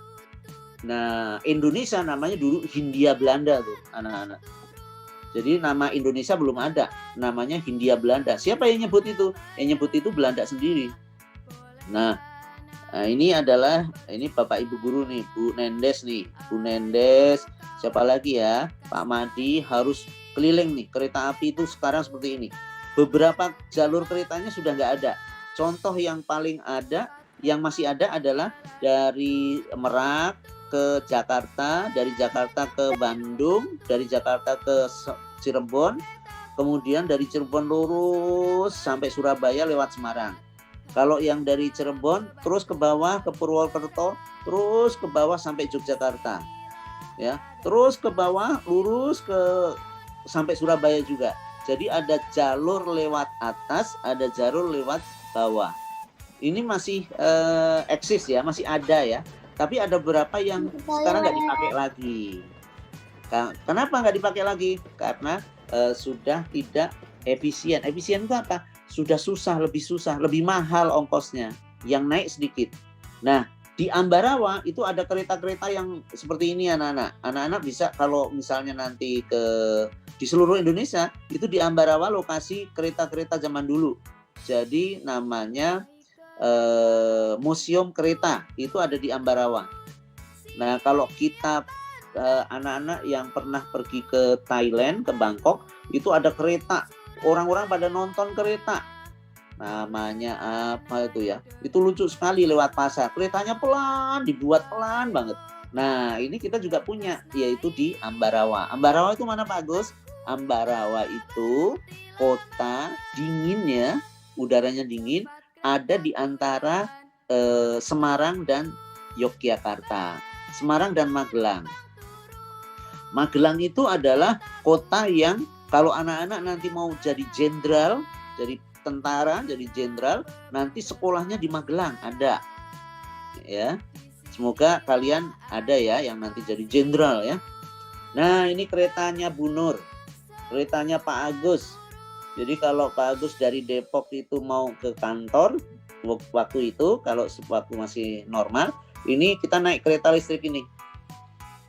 Nah, Indonesia namanya dulu Hindia Belanda tuh, anak-anak. Jadi nama Indonesia belum ada, namanya Hindia Belanda. Siapa yang nyebut itu? Yang nyebut itu Belanda sendiri. Nah, ini Bapak Ibu guru nih, Bu Nendes nih. Bu Nendes, siapa lagi ya? Pak Madi harus keliling nih. Kereta api itu sekarang seperti ini. Beberapa jalur keretanya sudah nggak ada. Contoh yang paling ada, yang masih ada adalah dari Merak ke Jakarta, dari Jakarta ke Bandung, dari Jakarta ke Cirebon, kemudian dari Cirebon lurus sampai Surabaya lewat Semarang. Kalau yang dari Cirebon terus ke bawah ke Purwokerto, terus ke bawah sampai Yogyakarta. Ya, terus ke bawah lurus sampai Surabaya juga. Jadi ada jalur lewat atas, ada jalur lewat bawah. Ini masih eksis ya, masih ada ya. Tapi ada beberapa yang sekarang nggak dipakai lagi. Kenapa nggak dipakai lagi? Karena sudah tidak efisien. Efisien itu apa? Sudah lebih mahal ongkosnya, yang naik sedikit. Nah, di Ambarawa itu ada kereta-kereta yang seperti ini anak-anak. Anak-anak bisa kalau misalnya nanti di seluruh Indonesia, itu di Ambarawa lokasi kereta-kereta zaman dulu. Jadi namanya Museum Kereta, itu ada di Ambarawa. Nah, kalau kita anak-anak yang pernah pergi ke Thailand, ke Bangkok, itu ada kereta. Orang-orang pada nonton kereta. Namanya apa itu ya? Itu lucu sekali lewat pasar. Keretanya pelan, dibuat pelan banget. Nah, ini kita juga punya, yaitu di Ambarawa. Ambarawa itu mana Pak Agus? Ambarawa itu kota dingin ya, udaranya dingin, ada di antara Semarang dan Yogyakarta. Semarang dan Magelang. Magelang itu adalah kota yang kalau anak-anak nanti mau jadi jenderal, jadi tentara, jadi jenderal, nanti sekolahnya di Magelang ada. Ya. Semoga kalian ada ya yang nanti jadi jenderal ya. Nah, ini keretanya Bu Nur. Keretanya Pak Agus. Jadi kalau Pak Agus dari Depok itu mau ke kantor waktu itu, kalau waktu masih normal, ini kita naik kereta listrik ini.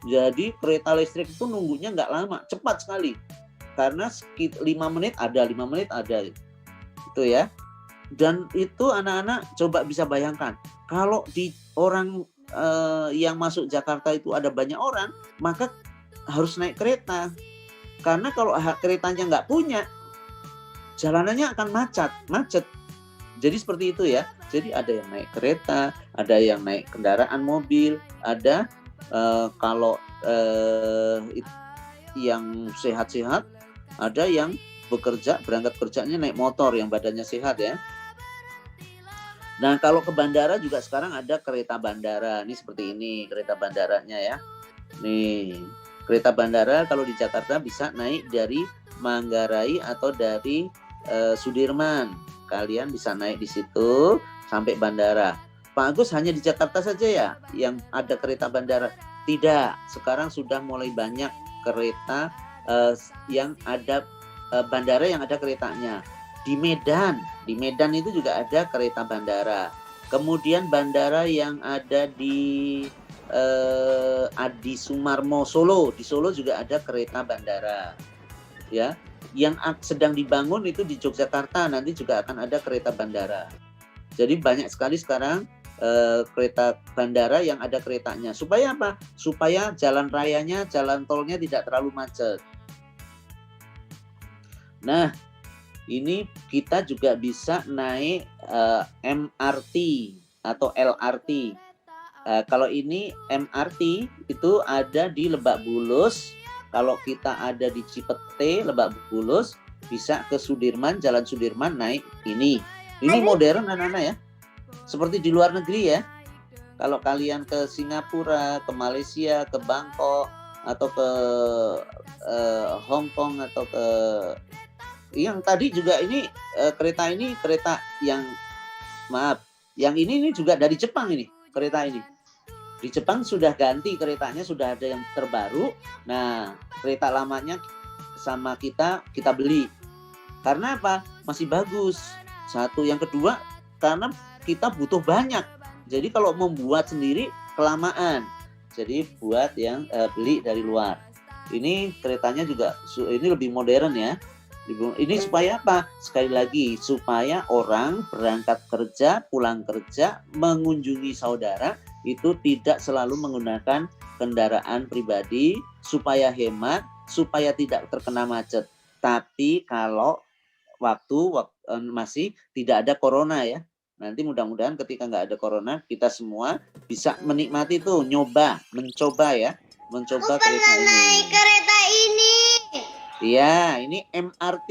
Jadi kereta listrik itu nunggunya nggak lama, cepat sekali. Karena 5 menit ada itu ya. Dan itu anak-anak coba bisa bayangkan, kalau di orang yang masuk Jakarta itu ada banyak orang, maka harus naik kereta. Karena kalau keretanya nggak punya, jalanannya akan macet. Jadi seperti itu ya. Jadi ada yang naik kereta, ada yang naik kendaraan mobil, ada kalau yang sehat-sehat, ada yang berangkat kerjanya naik motor yang badannya sehat ya. Nah, kalau ke bandara juga sekarang ada kereta bandara. Ini seperti ini kereta bandaranya ya. Nih, kereta bandara kalau di Jakarta bisa naik dari Manggarai atau dari Sudirman. Kalian bisa naik di situ sampai bandara. Pak Agus hanya di Jakarta saja ya yang ada kereta bandara? Tidak, sekarang sudah mulai banyak kereta yang ada bandara yang ada keretanya. Di Medan itu juga ada kereta bandara. Kemudian bandara yang ada di Adi Sumarmo Solo, di Solo juga ada kereta bandara. Ya, yang sedang dibangun itu di Yogyakarta, nanti juga akan ada kereta bandara. Jadi banyak sekali sekarang kereta bandara yang ada keretanya. Supaya apa? Supaya jalan rayanya, jalan tolnya tidak terlalu macet. Nah, ini kita juga bisa naik MRT atau LRT. Kalau ini MRT itu ada di Lebak Bulus. Kalau kita ada di Cipete, Lebak Bulus, bisa ke Sudirman, Jalan Sudirman naik ini. Ini modern anak-anak ya. Seperti di luar negeri ya. Kalau kalian ke Singapura, ke Malaysia, ke Bangkok, atau ke Hong Kong, atau ke yang tadi juga ini kereta yang yang ini juga dari Jepang ini kereta ini. Di Jepang sudah ganti keretanya, sudah ada yang terbaru. Nah, kereta lamanya sama kita beli. Karena apa? Masih bagus. Satu, yang kedua karena kita butuh banyak. Jadi kalau membuat sendiri kelamaan. Jadi buat yang beli dari luar. Ini keretanya juga ini lebih modern ya. Ini supaya apa? Sekali lagi, supaya orang berangkat kerja, pulang kerja, mengunjungi saudara itu tidak selalu menggunakan kendaraan pribadi, supaya hemat, supaya tidak terkena macet. Tapi kalau waktu masih tidak ada corona ya. Nanti mudah-mudahan ketika nggak ada corona, kita semua bisa menikmati tuh, mencoba ya. Mencoba kereta ini. Naik kereta ini. Iya, ini MRT.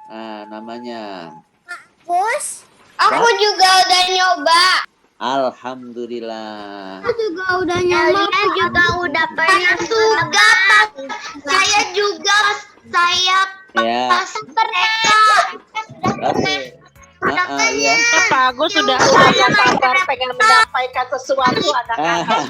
Nah, namanya. Bos, aku juga udah nyoba. Alhamdulillah. Aku juga udah nyoba. Saya juga udah pernah juga. Saya juga Ya. mereka. Oke. Ya. Pak Agus sudah sabar pengen menyampaikan sesuatu anak-anak.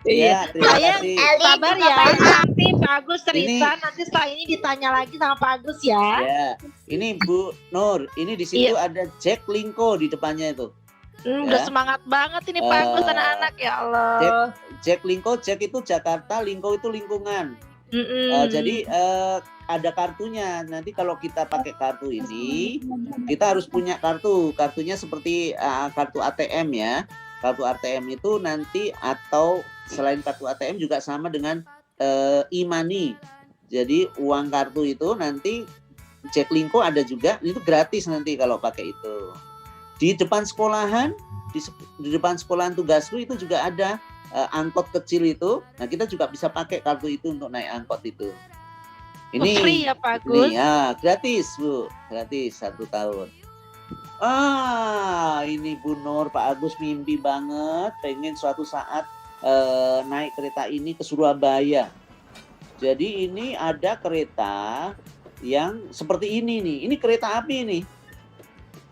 Iya, terima Saya kasih. sabar ya, nanti Pak Agus cerita, nanti setelah ini ditanya lagi sama Pak Agus ya. Ya, ini Bu Nur, ini di situ ada Jack Linko di depannya itu. Udah semangat banget ini Pak Agus anak-anak, ya Allah. Jack Linko, Jack itu Jakarta, Linko itu lingkungan. Jadi ada kartunya. Nanti kalau kita pakai kartu ini, kita harus punya kartu. Kartunya seperti kartu ATM ya. Kartu ATM itu nanti atau selain kartu ATM juga sama dengan e-money. Jadi uang kartu itu nanti Jack Linko ada juga, itu gratis nanti kalau pakai itu. Di depan sekolahan, di depan sekolahan tugasku itu juga ada angkot kecil itu. Nah, kita juga bisa pakai kartu itu untuk naik angkot itu. Ini free ya Pak Agus? Ini, ya, gratis Bu, gratis 1 tahun. Ini Bu Nur, Pak Agus mimpi banget pengen suatu saat naik kereta ini ke Surabaya. Jadi ini ada kereta yang seperti ini nih. Ini kereta api nih.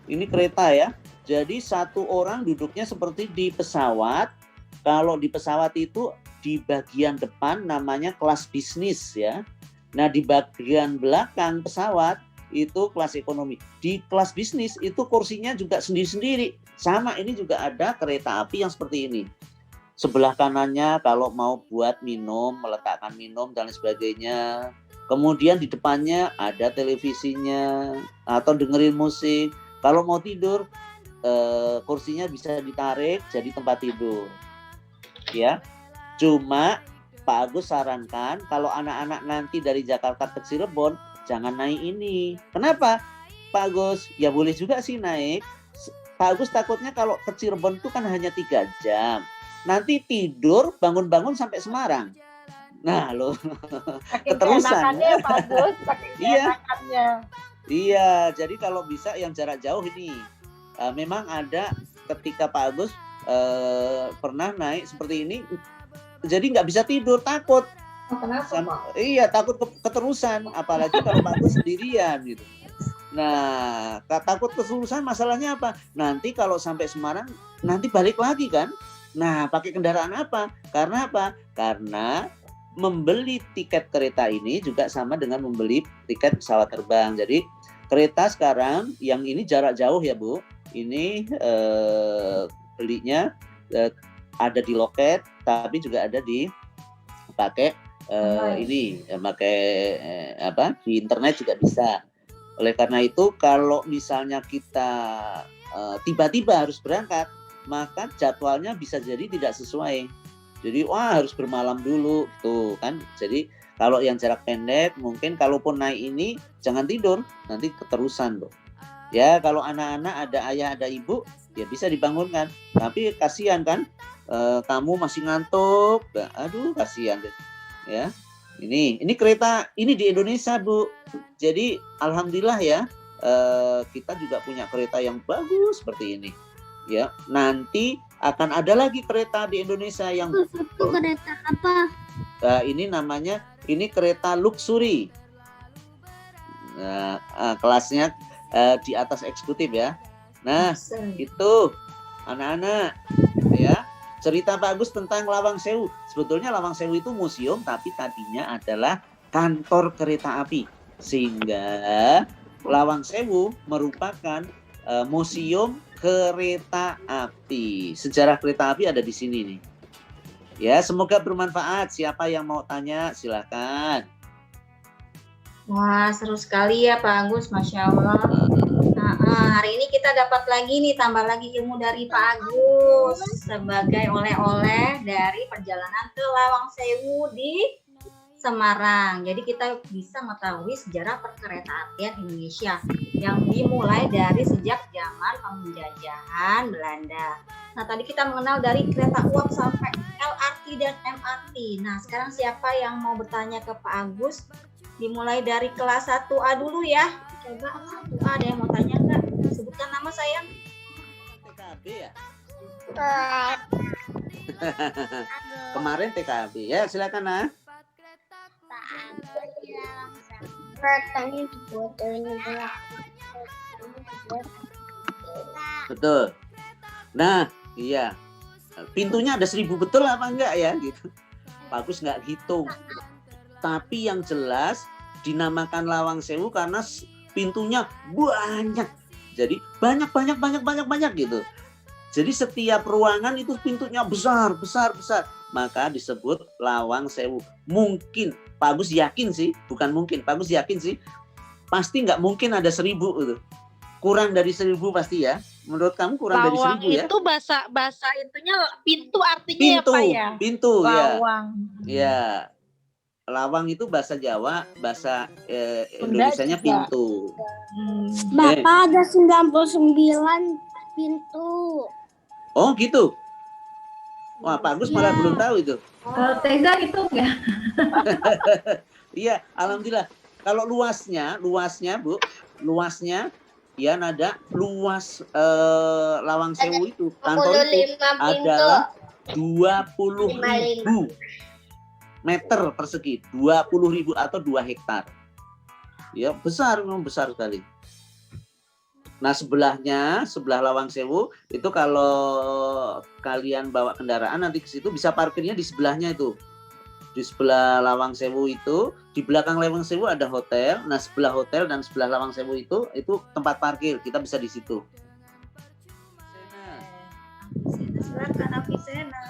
Ini kereta ya. Jadi satu orang duduknya seperti di pesawat. Kalau di pesawat itu di bagian depan namanya kelas bisnis ya. Nah di bagian belakang pesawat itu kelas ekonomi. Di kelas bisnis itu kursinya juga sendiri-sendiri. Sama ini juga ada kereta api yang seperti ini. Sebelah kanannya kalau mau buat minum, meletakkan minum dan sebagainya. Kemudian di depannya ada televisinya atau dengerin musik. Kalau mau tidur, kursinya bisa ditarik jadi tempat tidur. Ya, cuma Pak Agus sarankan kalau anak-anak nanti dari Jakarta ke Cirebon jangan naik ini. Kenapa? Pak Agus, ya boleh juga sih naik. Pak Agus takutnya kalau ke Cirebon itu kan hanya 3 jam. Nanti tidur, bangun-bangun sampai Semarang. Nah loh, keterusan. Pak Agus, Iya. Iya, jadi kalau bisa yang jarak jauh ini. Memang ada ketika Pak Agus pernah naik seperti ini, jadi nggak bisa tidur, takut kenapa Pak? Iya, takut keterusan, apalagi kalau Pak Agus sendirian gitu. Nah, takut keterusan masalahnya apa? Nanti kalau sampai Semarang, nanti balik lagi kan? Nah, pakai kendaraan apa? Karena apa? Karena membeli tiket kereta ini juga sama dengan membeli tiket pesawat terbang. Jadi kereta sekarang yang ini jarak jauh ya Bu, ini belinya ada di loket, tapi juga ada di pakai ini pakai di internet juga bisa. Oleh karena itu kalau misalnya kita tiba-tiba harus berangkat, maka jadwalnya bisa jadi tidak sesuai. Jadi harus bermalam dulu tuh kan. Jadi kalau yang jarak pendek mungkin kalaupun naik ini jangan tidur, nanti keterusan loh. Ya kalau anak-anak ada ayah ada ibu ya bisa dibangunkan. Tapi kasihan kan, kamu masih ngantuk, aduh kasihan deh. Ya ini kereta ini di Indonesia Bu. Jadi alhamdulillah ya kita juga punya kereta yang bagus seperti ini. Ya nanti akan ada lagi kereta di Indonesia yang Kereta apa? ini namanya kereta luxury. Kelasnya di atas eksekutif ya. Nah itu anak-anak ya. Cerita Pak Agus tentang Lawang Sewu. Sebetulnya Lawang Sewu itu museum, tapi tadinya adalah kantor kereta api. Sehingga Lawang Sewu merupakan museum kereta api. Sejarah kereta api ada di sini nih. Ya, semoga bermanfaat. Siapa yang mau tanya, silakan. Wah, seru sekali ya Pak Agus, Masya Allah. Hari ini kita dapat lagi nih, tambah lagi ilmu dari Pak Agus sebagai oleh-oleh dari perjalanan ke Lawang Sewu di Semarang. Jadi kita bisa mengetahui sejarah perkeretaapian Indonesia yang dimulai dari sejak zaman penjajahan Belanda. Nah, tadi kita mengenal dari kereta uap sampai LRT dan MRT. Nah, sekarang siapa yang mau bertanya ke Pak Agus? Dimulai dari kelas 1A dulu ya. Coba 1A ada yang mau tanya nggak? Sebutkan nama sayang. TKB ya? Kemarin TKB ya, silakan nah. Betul. Nah, iya. Pintunya ada 1000 betul apa enggak ya gitu. Bagus nggak hitung. Tapi yang jelas dinamakan Lawang Sewu karena pintunya banyak. Jadi banyak gitu. Jadi setiap ruangan itu pintunya besar. Maka disebut Lawang Sewu. Mungkin Pak Agus yakin sih, bukan mungkin. Pak Agus yakin sih, pasti nggak mungkin ada 1000 itu. Kurang dari 1000 pasti ya. Menurut kamu kurang dari 1000 ya? Lawang itu bahasa intinya pintu artinya ya Pak ya? Pintu ya. Lawang. Ya. Lawang itu bahasa Jawa, bahasa Indonesianya pintu. Bapak ada 99 pintu. Oh gitu. Wah, Pak Agus malah belum tahu itu. Tega itu enggak? Iya, alhamdulillah. Kalau luasnya Bu, ya nada luas Lawang Sewu itu kantor itu adalah 20.000 meter persegi, 20.000 atau 2 hektar. Ya besar, memang besar sekali. Nah sebelah Lawang Sewu itu kalau kalian bawa kendaraan nanti ke situ bisa parkirnya di sebelahnya itu. Di sebelah Lawang Sewu itu, di belakang Lawang Sewu ada hotel. Nah sebelah hotel dan sebelah Lawang Sewu itu tempat parkir. Kita bisa di situ. Silakan Apisena.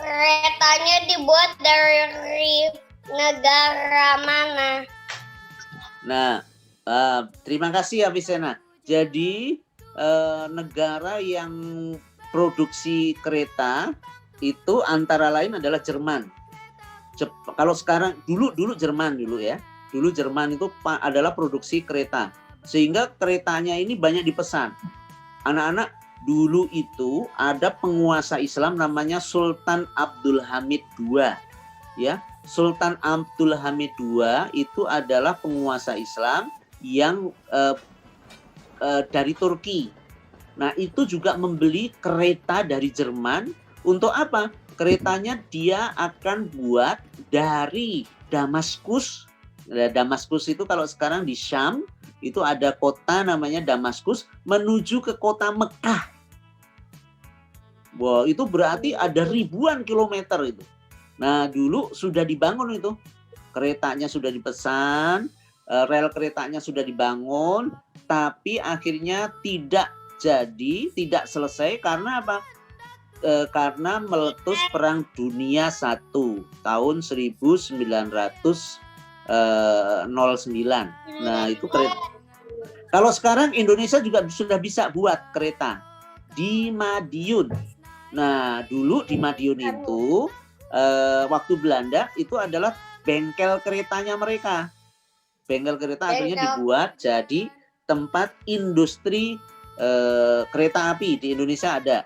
Keretanya dibuat dari negara mana? Nah, terima kasih Apisena. Jadi negara yang produksi kereta itu antara lain adalah Jerman. Kalau sekarang dulu Jerman dulu ya. Dulu Jerman itu adalah produksi kereta. Sehingga keretanya ini banyak dipesan. Anak-anak dulu itu ada penguasa Islam namanya Sultan Abdul Hamid II. Ya, Sultan Abdul Hamid II itu adalah penguasa Islam yang dari Turki. Nah, itu juga membeli kereta dari Jerman untuk apa? Keretanya dia akan buat dari Damaskus. Damaskus itu kalau sekarang di Syam, itu ada kota namanya Damaskus, menuju ke kota Mekah. Wah, itu berarti ada ribuan kilometer itu. Nah, dulu sudah dibangun itu. Keretanya sudah dipesan, rel keretanya sudah dibangun, tapi akhirnya tidak jadi, tidak selesai karena apa? Karena meletus Perang Dunia I tahun 1909. Nah, itu kereta. Kalau sekarang Indonesia juga sudah bisa buat kereta di Madiun. Nah, dulu di Madiun itu waktu Belanda itu adalah bengkel keretanya mereka. Bengkel kereta akhirnya dibuat jadi tempat industri kereta api di Indonesia ada.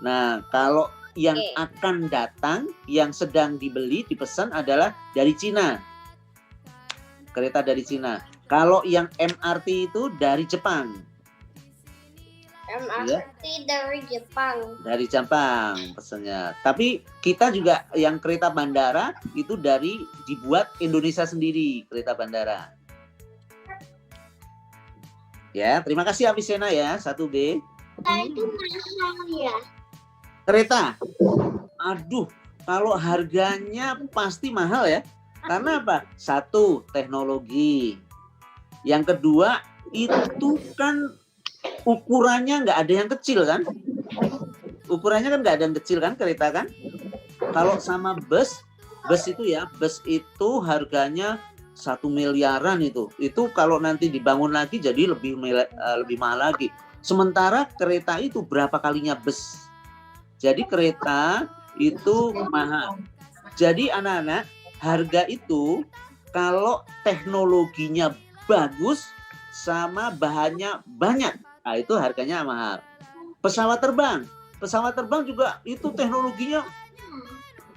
Nah, kalau yang akan datang, yang sedang dibeli, dipesan adalah dari Cina. Kereta dari Cina. Kalau yang MRT itu dari Jepang. MRT dari Jepang. Dari Jepang pesannya. Tapi kita juga yang kereta bandara itu dibuat Indonesia sendiri, kereta bandara. Ya, terima kasih Avisena ya, 1B. Itu mahal ya. Kereta. Aduh, kalau harganya pasti mahal ya. Karena apa? Satu, teknologi. Yang kedua, itu kan ukurannya nggak ada yang kecil kan? Ukurannya kan nggak ada yang kecil kan kereta kan? Kalau sama bus itu harganya 1 miliaran itu. Itu kalau nanti dibangun lagi jadi lebih mahal lagi. Sementara kereta itu berapa kalinya bus. Jadi kereta itu mahal. Jadi anak-anak, harga itu kalau teknologinya bagus sama bahannya banyak, nah itu harganya mahal. Pesawat terbang juga itu teknologinya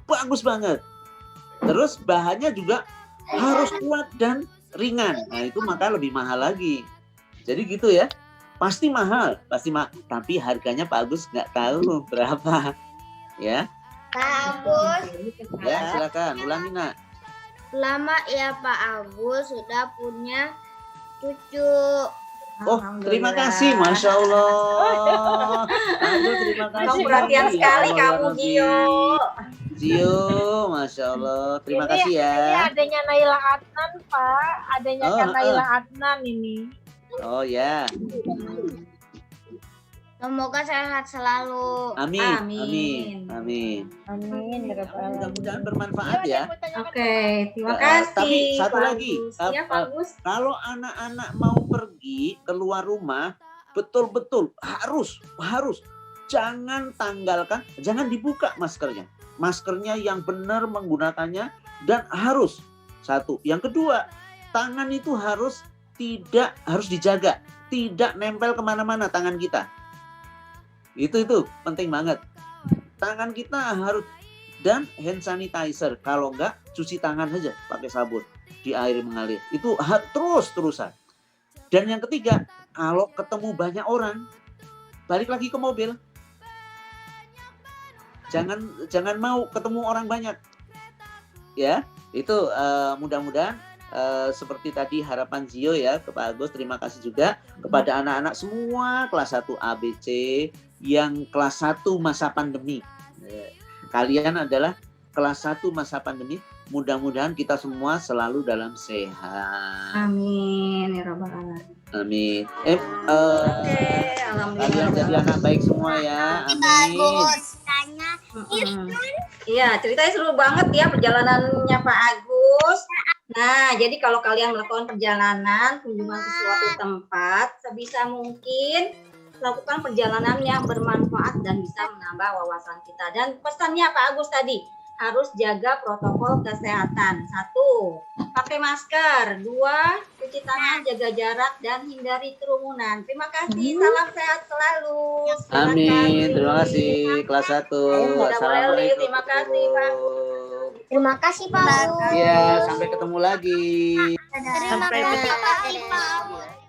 bagus banget. Terus bahannya juga harus kuat dan ringan. Nah itu maka lebih mahal lagi. Jadi gitu ya. Pasti mahal. Tapi harganya Pak Agus nggak tahu berapa. Ya. Pak Agus. Ya silakan ulangi nak. Lama ya Pak Agus sudah punya cucu. Oh, terima kasih, Masya Allah. Aduh, terima kasih. Kamu perhatian sekali kamu, Gio, Masya Allah. Terima kasih ya. Ini adanya Naila Adnan, Pak. Adanya Naila Adnan ini. Oh ya. Semoga sehat selalu. Amin. Mudah-mudahan bermanfaat ya. Oke, terima kasih. Tapi satu lagi, Ya, bagus. kalau anak-anak mau pergi keluar rumah, betul-betul harus jangan tanggalkan, jangan dibuka maskernya. Maskernya yang benar menggunakannya dan harus satu. Yang kedua, tangan itu harus dijaga, tidak nempel kemana-mana tangan kita. Itu penting banget. Tangan kita harus dan hand sanitizer. Kalau enggak, cuci tangan saja pakai sabun di air mengalir. Itu terus-terusan. Dan yang ketiga, kalau ketemu banyak orang, balik lagi ke mobil. Jangan mau ketemu orang banyak. Ya, itu mudah-mudahan seperti tadi harapan Zio ya ke Pak Agus. Terima kasih juga kepada anak-anak semua kelas 1 ABC yang kelas 1 masa pandemi. Kalian adalah kelas 1 masa pandemi. Mudah-mudahan kita semua selalu dalam sehat. Amin ya rabbal alamin. Amin. Oke, alhamdulillah. Kalian jadi anak baik semua ya. Amin. Iya, ceritanya seru banget ya perjalanannya Pak Agus. Nah, jadi kalau kalian melakukan perjalanan kunjungan ke suatu tempat, sebisa mungkin lakukan perjalanan yang bermanfaat dan bisa menambah wawasan kita. Dan pesannya Pak Agus tadi, harus jaga protokol kesehatan. 1, pakai masker. 2, cuci tangan, jaga jarak, dan hindari kerumunan. Terima kasih, salam sehat selalu. Amin, terima kasih kelas 1. Assalamualaikum. Terima kasih Pak. Terima kasih Pak Agus. Iya, sampai ketemu lagi. Terima kasih Pak Agus.